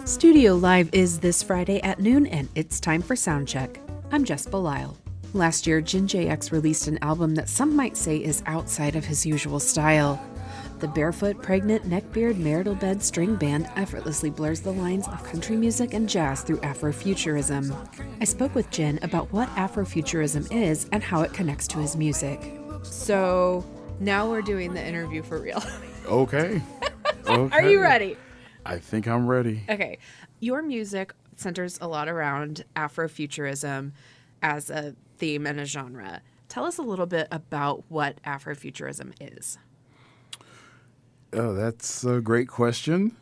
Studio Live is this Friday at noon, and it's time for SoundCheck. I'm Jess Balisle. Last year, Jin J released an album that some might say is outside of his usual style. The Barefoot, Pregnant, Neckbeard, Marital Bed String Band effortlessly blurs the lines of country music and jazz through Afrofuturism. I spoke with Jin about what Afrofuturism is and how it connects to his music. So now we're doing the interview for real. Okay. Are you ready? I think I'm ready. Okay. Your music centers a lot around Afrofuturism as a theme and a genre. Tell us a little bit about what Afrofuturism is. Oh, that's a great question.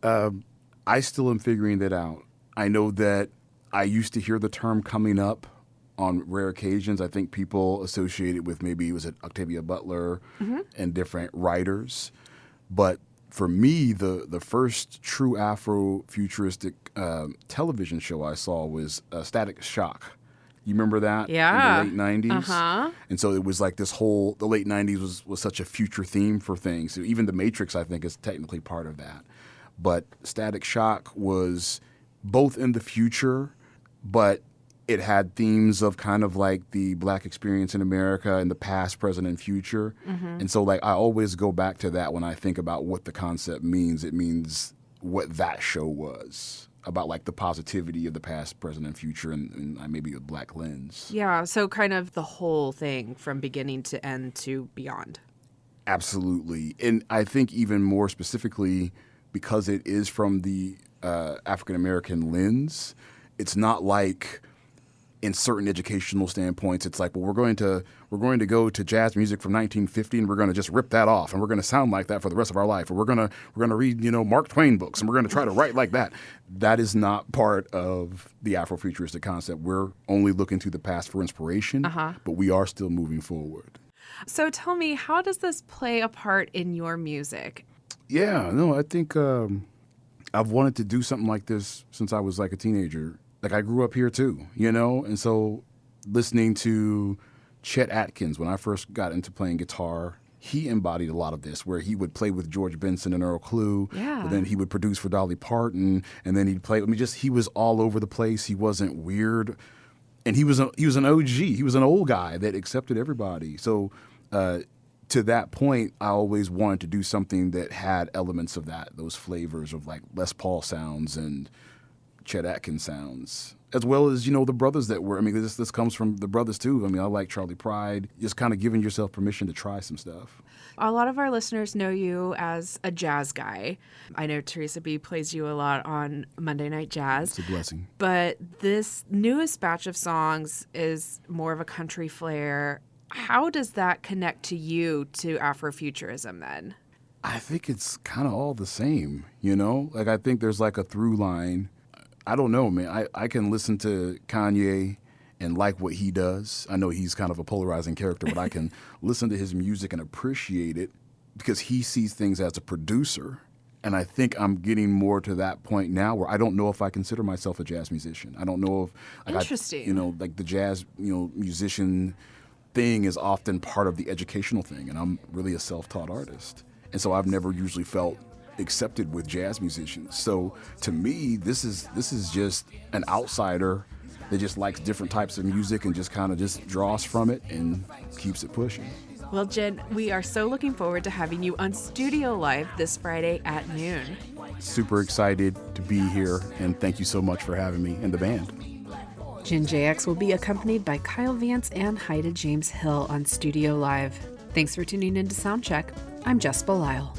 I still am figuring that out. I know that I used to hear the term coming up on rare occasions. I think people associate it with maybe, was it Octavia Butler and different writers. But for me, the first true Afrofuturistic television show I saw was Static Shock. You remember that? Yeah. In the late 90s? Uh-huh. And so it was like this whole, the late 90s was such a future theme for things. So even The Matrix, I think, is technically part of that. But Static Shock was both in the future, but it had themes of kind of like the Black experience in America in the past, present, and future. And so like I always go back to that when I think about what the concept means. It means what that show was about, like the positivity of the past, present, and future, and maybe a Black lens. Yeah, so kind of the whole thing from beginning to end to beyond. Absolutely. And I think even more specifically, because it is from the African-American lens, it's not like in certain educational standpoints, it's like, well, we're going to go to jazz music from 1950 and we're going to just rip that off and we're going to sound like that for the rest of our life, or we're going to read, Mark Twain books and we're going to try to write like that. That is not part of the Afrofuturistic concept. We're only looking to the past for inspiration, but we are still moving forward. So tell me, how does this play a part in your music? Yeah, no, I think I've wanted to do something like this since I was like a teenager. Like I grew up here too, and so listening to Chet Atkins when I first got into playing guitar, he embodied a lot of this, where he would play with George Benson and Earl Klugh, but then he would produce for Dolly Parton, and then he'd play. He was all over the place. He wasn't weird, and he was an OG. He was an old guy that accepted everybody. So to that point, I always wanted to do something that had elements of that, those flavors of like Les Paul sounds and Chet Atkins sounds, as well as, the brothers that were, this comes from the brothers too. I like Charlie Pride, just kind of giving yourself permission to try some stuff. A lot of our listeners know you as a jazz guy. I know Teresa B plays you a lot on Monday Night Jazz. It's a blessing. But this newest batch of songs is more of a country flair. How does that connect to you to Afrofuturism then? I think it's kind of all the same, Like I think there's like a through line. I don't know, man. I can listen to Kanye and like what he does. I know he's kind of a polarizing character, but I can listen to his music and appreciate it because he sees things as a producer. And I think I'm getting more to that point now where I don't know if I consider myself a jazz musician. I don't know if Interesting. like the jazz, musician thing is often part of the educational thing, and I'm really a self-taught artist. And so I've never usually felt accepted with jazz musicians. So to me, this is just an outsider that just likes different types of music and just kind of just draws from it and keeps it pushing. Well, Jen, we are so looking forward to having you on Studio Live this Friday at noon. Super excited to be here, and thank you so much for having me and the band. Jin J will be accompanied by Kyle Vance and Hyda-James Hill on Studio Live. Thanks for tuning in to SoundCheck. I'm Jess Balisle.